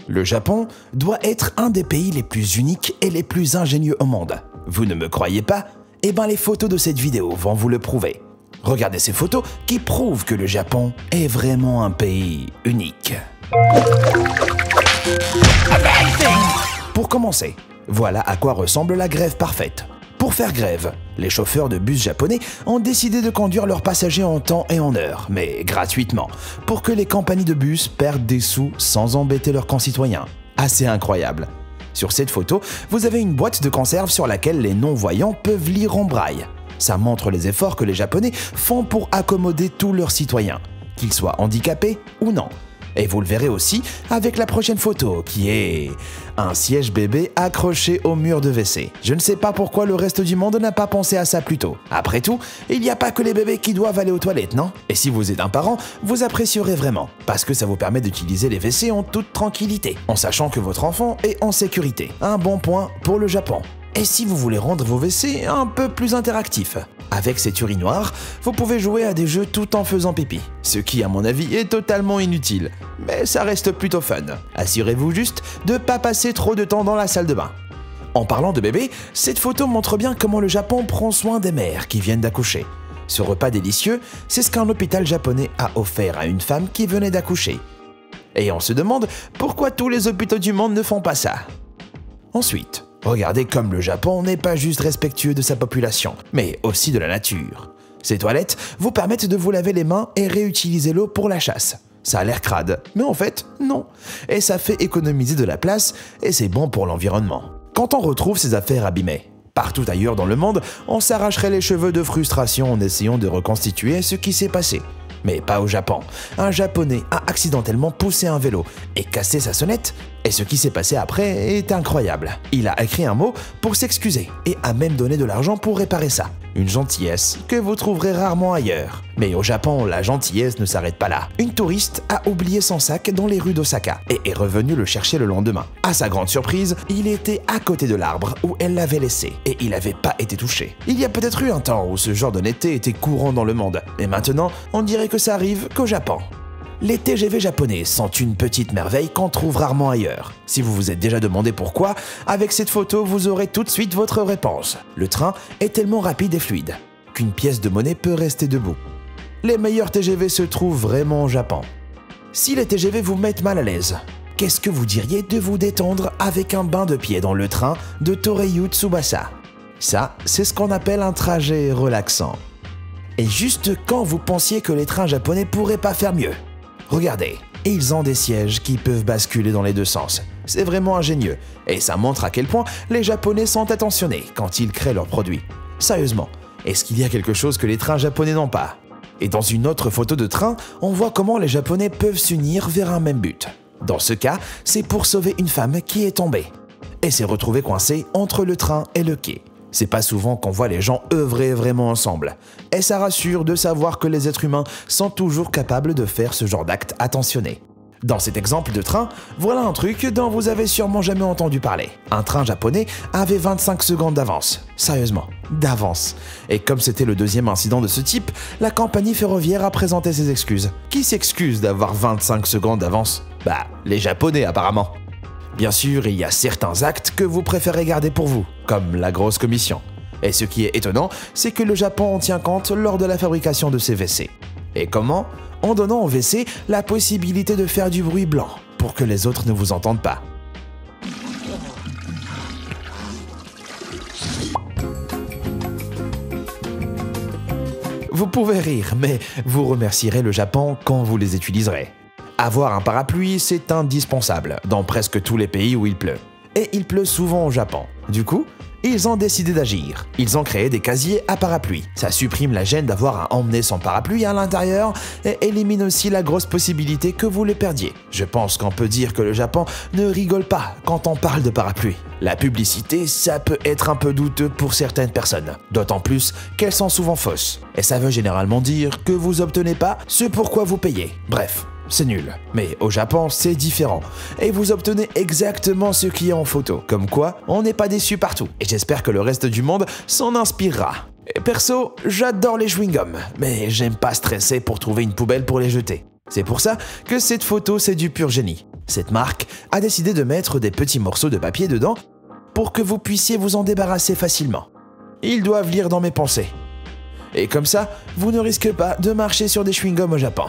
Le Japon doit être un des pays les plus uniques et les plus ingénieux au monde. Vous ne me croyez pas? Eh ben les photos de cette vidéo vont vous le prouver. Regardez ces photos qui prouvent que le Japon est vraiment un pays unique. Pour commencer, voilà à quoi ressemble la grève parfaite. Pour faire grève, les chauffeurs de bus japonais ont décidé de conduire leurs passagers en temps et en heure, mais gratuitement, pour que les compagnies de bus perdent des sous sans embêter leurs concitoyens. Assez incroyable. Sur cette photo, vous avez une boîte de conserve sur laquelle les non-voyants peuvent lire en braille. Ça montre les efforts que les Japonais font pour accommoder tous leurs citoyens, qu'ils soient handicapés ou non. Et vous le verrez aussi avec la prochaine photo, qui est un siège bébé accroché au mur de WC. Je ne sais pas pourquoi le reste du monde n'a pas pensé à ça plus tôt. Après tout, il n'y a pas que les bébés qui doivent aller aux toilettes, non? Et si vous êtes un parent, vous apprécierez vraiment, parce que ça vous permet d'utiliser les WC en toute tranquillité, en sachant que votre enfant est en sécurité. Un bon point pour le Japon. Et si vous voulez rendre vos WC un peu plus interactifs? Avec cette urinoir, vous pouvez jouer à des jeux tout en faisant pipi. Ce qui, à mon avis, est totalement inutile. Mais ça reste plutôt fun. Assurez-vous juste de ne pas passer trop de temps dans la salle de bain. En parlant de bébé, cette photo montre bien comment le Japon prend soin des mères qui viennent d'accoucher. Ce repas délicieux, c'est ce qu'un hôpital japonais a offert à une femme qui venait d'accoucher. Et on se demande pourquoi tous les hôpitaux du monde ne font pas ça. Ensuite, regardez comme le Japon n'est pas juste respectueux de sa population, mais aussi de la nature. Ces toilettes vous permettent de vous laver les mains et réutiliser l'eau pour la chasse. Ça a l'air crade, mais en fait, non. Et ça fait économiser de la place et c'est bon pour l'environnement. Quand on retrouve ces affaires abîmées, partout ailleurs dans le monde, on s'arracherait les cheveux de frustration en essayant de reconstituer ce qui s'est passé. Mais pas au Japon. Un Japonais a accidentellement poussé un vélo et cassé sa sonnette. Et ce qui s'est passé après est incroyable. Il a écrit un mot pour s'excuser et a même donné de l'argent pour réparer ça. Une gentillesse que vous trouverez rarement ailleurs. Mais au Japon, la gentillesse ne s'arrête pas là. Une touriste a oublié son sac dans les rues d'Osaka et est revenue le chercher le lendemain. À sa grande surprise, il était à côté de l'arbre où elle l'avait laissé et il n'avait pas été touché. Il y a peut-être eu un temps où ce genre d'honnêteté était courant dans le monde. Et maintenant, on dirait que ça arrive qu'au Japon. Les TGV japonais sont une petite merveille qu'on trouve rarement ailleurs. Si vous vous êtes déjà demandé pourquoi, avec cette photo, vous aurez tout de suite votre réponse. Le train est tellement rapide et fluide qu'une pièce de monnaie peut rester debout. Les meilleurs TGV se trouvent vraiment au Japon. Si les TGV vous mettent mal à l'aise, qu'est-ce que vous diriez de vous détendre avec un bain de pied dans le train de Toreyu Tsubasa? Ça, c'est ce qu'on appelle un trajet relaxant. Et juste quand vous pensiez que les trains japonais pourraient pas faire mieux. Regardez, ils ont des sièges qui peuvent basculer dans les deux sens. C'est vraiment ingénieux, et ça montre à quel point les Japonais sont attentionnés quand ils créent leurs produits. Sérieusement, est-ce qu'il y a quelque chose que les trains japonais n'ont pas? Et dans une autre photo de train, on voit comment les Japonais peuvent s'unir vers un même but. Dans ce cas, c'est pour sauver une femme qui est tombée et s'est retrouvée coincée entre le train et le quai. C'est pas souvent qu'on voit les gens œuvrer vraiment ensemble. Et ça rassure de savoir que les êtres humains sont toujours capables de faire ce genre d'acte attentionné. Dans cet exemple de train, voilà un truc dont vous avez sûrement jamais entendu parler. Un train japonais avait 25 secondes d'avance. Sérieusement, d'avance. Et comme c'était le deuxième incident de ce type, la compagnie ferroviaire a présenté ses excuses. Qui s'excuse d'avoir 25 secondes d'avance? Bah, les Japonais apparemment. Bien sûr, il y a certains actes que vous préférez garder pour vous, comme la grosse commission. Et ce qui est étonnant, c'est que le Japon en tient compte lors de la fabrication de ces WC. Et comment? En donnant au WC la possibilité de faire du bruit blanc, pour que les autres ne vous entendent pas. Vous pouvez rire, mais vous remercierez le Japon quand vous les utiliserez. Avoir un parapluie, c'est indispensable dans presque tous les pays où il pleut. Et il pleut souvent au Japon. Du coup, ils ont décidé d'agir. Ils ont créé des casiers à parapluie. Ça supprime la gêne d'avoir à emmener son parapluie à l'intérieur et élimine aussi la grosse possibilité que vous le perdiez. Je pense qu'on peut dire que le Japon ne rigole pas quand on parle de parapluie. La publicité, ça peut être un peu douteux pour certaines personnes, d'autant plus qu'elles sont souvent fausses. Et ça veut généralement dire que vous obtenez pas ce pourquoi vous payez. Bref. C'est nul. Mais au Japon, c'est différent. Et vous obtenez exactement ce qui est en photo. Comme quoi, on n'est pas déçu partout. Et j'espère que le reste du monde s'en inspirera. Et perso, j'adore les chewing-gums. Mais j'aime pas stresser pour trouver une poubelle pour les jeter. C'est pour ça que cette photo, c'est du pur génie. Cette marque a décidé de mettre des petits morceaux de papier dedans pour que vous puissiez vous en débarrasser facilement. Ils doivent lire dans mes pensées. Et comme ça, vous ne risquez pas de marcher sur des chewing-gums au Japon.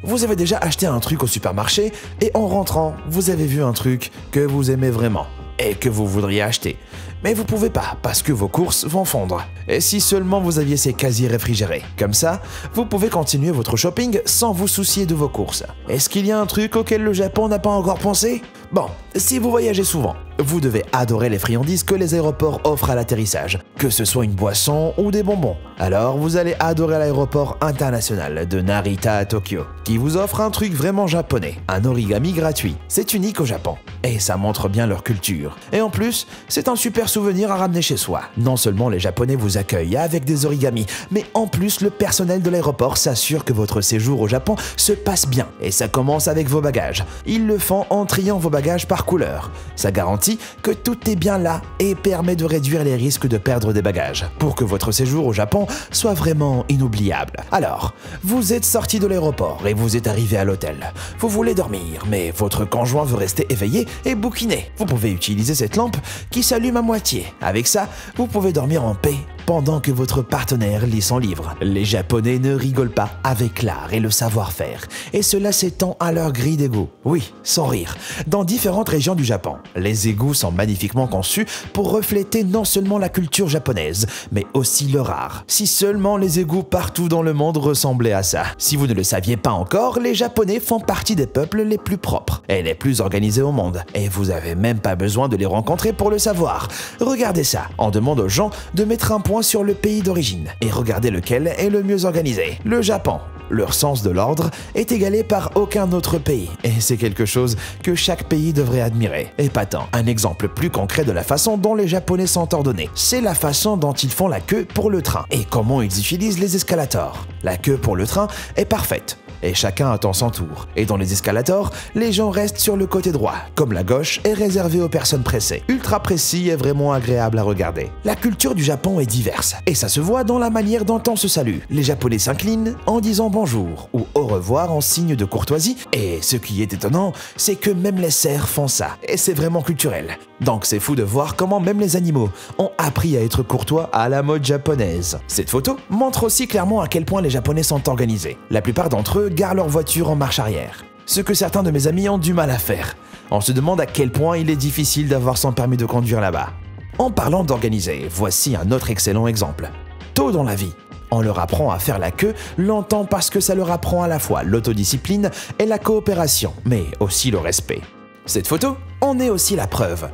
Vous avez déjà acheté un truc au supermarché et en rentrant, vous avez vu un truc que vous aimez vraiment et que vous voudriez acheter. Mais vous pouvez pas parce que vos courses vont fondre. Et si seulement vous aviez ces casiers réfrigérés. Comme ça, vous pouvez continuer votre shopping sans vous soucier de vos courses. Est-ce qu'il y a un truc auquel le Japon n'a pas encore pensé? Bon, si vous voyagez souvent, vous devez adorer les friandises que les aéroports offrent à l'atterrissage, que ce soit une boisson ou des bonbons. Alors vous allez adorer l'aéroport international de Narita à Tokyo, qui vous offre un truc vraiment japonais, un origami gratuit. C'est unique au Japon, et ça montre bien leur culture. Et en plus, c'est un super souvenir à ramener chez soi. Non seulement les Japonais vous accueillent avec des origamis, mais en plus le personnel de l'aéroport s'assure que votre séjour au Japon se passe bien. Et ça commence avec vos bagages. Ils le font en triant vos bagages par couleur. Ça garantit que tout est bien là et permet de réduire les risques de perdre des bagages, pour que votre séjour au Japon soit vraiment inoubliable. Alors, vous êtes sorti de l'aéroport et vous êtes arrivé à l'hôtel. Vous voulez dormir, mais votre conjoint veut rester éveillé et bouquiner. Vous pouvez utiliser cette lampe qui s'allume à moitié. Avec ça, vous pouvez dormir en paix pendant que votre partenaire lit son livre. Les Japonais ne rigolent pas avec l'art et le savoir-faire, et cela s'étend à leur grille d'égouts. Oui, sans rire. Dans différentes régions du Japon, les égouts sont magnifiquement conçus pour refléter non seulement la culture japonaise, mais aussi leur art. Si seulement les égouts partout dans le monde ressemblaient à ça. Si vous ne le saviez pas encore, les Japonais font partie des peuples les plus propres et les plus organisés au monde. Et vous avez même pas besoin de les rencontrer pour le savoir. Regardez ça. On demande aux gens de mettre un point sur le pays d'origine et regardez lequel est le mieux organisé. Le Japon. Leur sens de l'ordre est égalé par aucun autre pays et c'est quelque chose que chaque pays devrait admirer. Épatant. Un exemple plus concret de la façon dont les Japonais sont ordonnés, c'est la façon dont ils font la queue pour le train et comment ils utilisent les escalators. La queue pour le train est parfaite. Et chacun attend son tour. Et dans les escalators, les gens restent sur le côté droit, comme la gauche est réservée aux personnes pressées. Ultra précis et vraiment agréable à regarder. La culture du Japon est diverse, et ça se voit dans la manière dont on se salue. Les Japonais s'inclinent en disant bonjour ou au revoir en signe de courtoisie, et ce qui est étonnant, c'est que même les cerfs font ça, et c'est vraiment culturel. Donc c'est fou de voir comment même les animaux ont appris à être courtois à la mode japonaise. Cette photo montre aussi clairement à quel point les Japonais sont organisés. La plupart d'entre eux garent leur voiture en marche arrière, ce que certains de mes amis ont du mal à faire. On se demande à quel point il est difficile d'avoir son permis de conduire là-bas. En parlant d'organiser, voici un autre excellent exemple. Tôt dans la vie, on leur apprend à faire la queue longtemps parce que ça leur apprend à la fois l'autodiscipline et la coopération, mais aussi le respect. Cette photo en est aussi la preuve.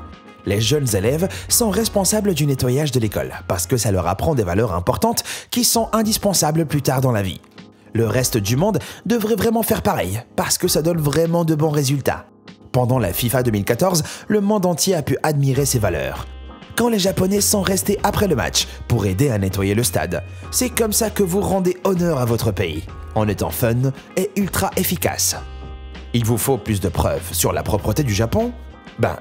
Les jeunes élèves sont responsables du nettoyage de l'école parce que ça leur apprend des valeurs importantes qui sont indispensables plus tard dans la vie. Le reste du monde devrait vraiment faire pareil parce que ça donne vraiment de bons résultats. Pendant la FIFA 2014, le monde entier a pu admirer ces valeurs. Quand les Japonais sont restés après le match pour aider à nettoyer le stade, c'est comme ça que vous rendez honneur à votre pays, en étant fun et ultra efficace. Il vous faut plus de preuves sur la propreté du Japon?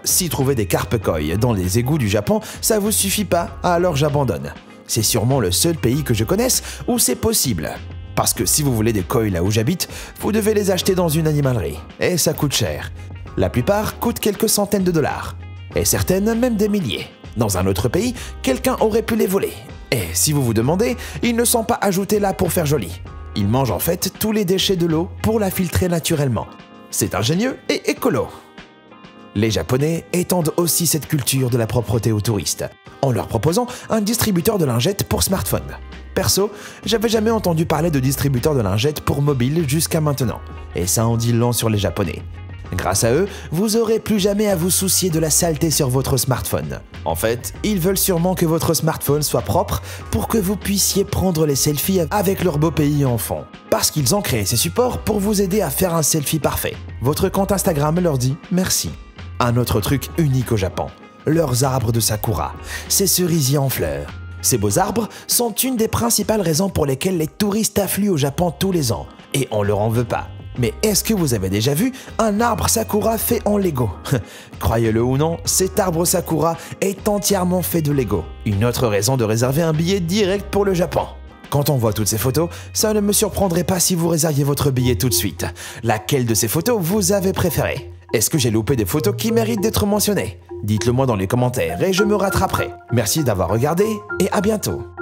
Si trouver des carpe koi dans les égouts du Japon, ça vous suffit pas, alors j'abandonne. C'est sûrement le seul pays que je connaisse où c'est possible. Parce que si vous voulez des koi là où j'habite, vous devez les acheter dans une animalerie. Et ça coûte cher. La plupart coûtent quelques centaines de dollars. Et certaines même des milliers. Dans un autre pays, quelqu'un aurait pu les voler. Et si vous vous demandez, ils ne sont pas ajoutés là pour faire joli. Ils mangent en fait tous les déchets de l'eau pour la filtrer naturellement. C'est ingénieux et écolo. Les Japonais étendent aussi cette culture de la propreté aux touristes, en leur proposant un distributeur de lingettes pour smartphone. Perso, j'avais jamais entendu parler de distributeur de lingettes pour mobile jusqu'à maintenant, et ça en dit long sur les Japonais. Grâce à eux, vous aurez plus jamais à vous soucier de la saleté sur votre smartphone. En fait, ils veulent sûrement que votre smartphone soit propre pour que vous puissiez prendre les selfies avec leur beau pays en fond. Parce qu'ils ont créé ces supports pour vous aider à faire un selfie parfait. Votre compte Instagram leur dit merci. Un autre truc unique au Japon, leurs arbres de sakura, ces cerisiers en fleurs. Ces beaux arbres sont une des principales raisons pour lesquelles les touristes affluent au Japon tous les ans, et on leur en veut pas. Mais est-ce que vous avez déjà vu un arbre sakura fait en Lego? Croyez-le ou non, cet arbre sakura est entièrement fait de Lego. Une autre raison de réserver un billet direct pour le Japon. Quand on voit toutes ces photos, ça ne me surprendrait pas si vous réserviez votre billet tout de suite. Laquelle de ces photos vous avez préférée? Est-ce que j'ai loupé des photos qui méritent d'être mentionnées? Dites-le moi dans les commentaires et je me rattraperai. Merci d'avoir regardé et à bientôt.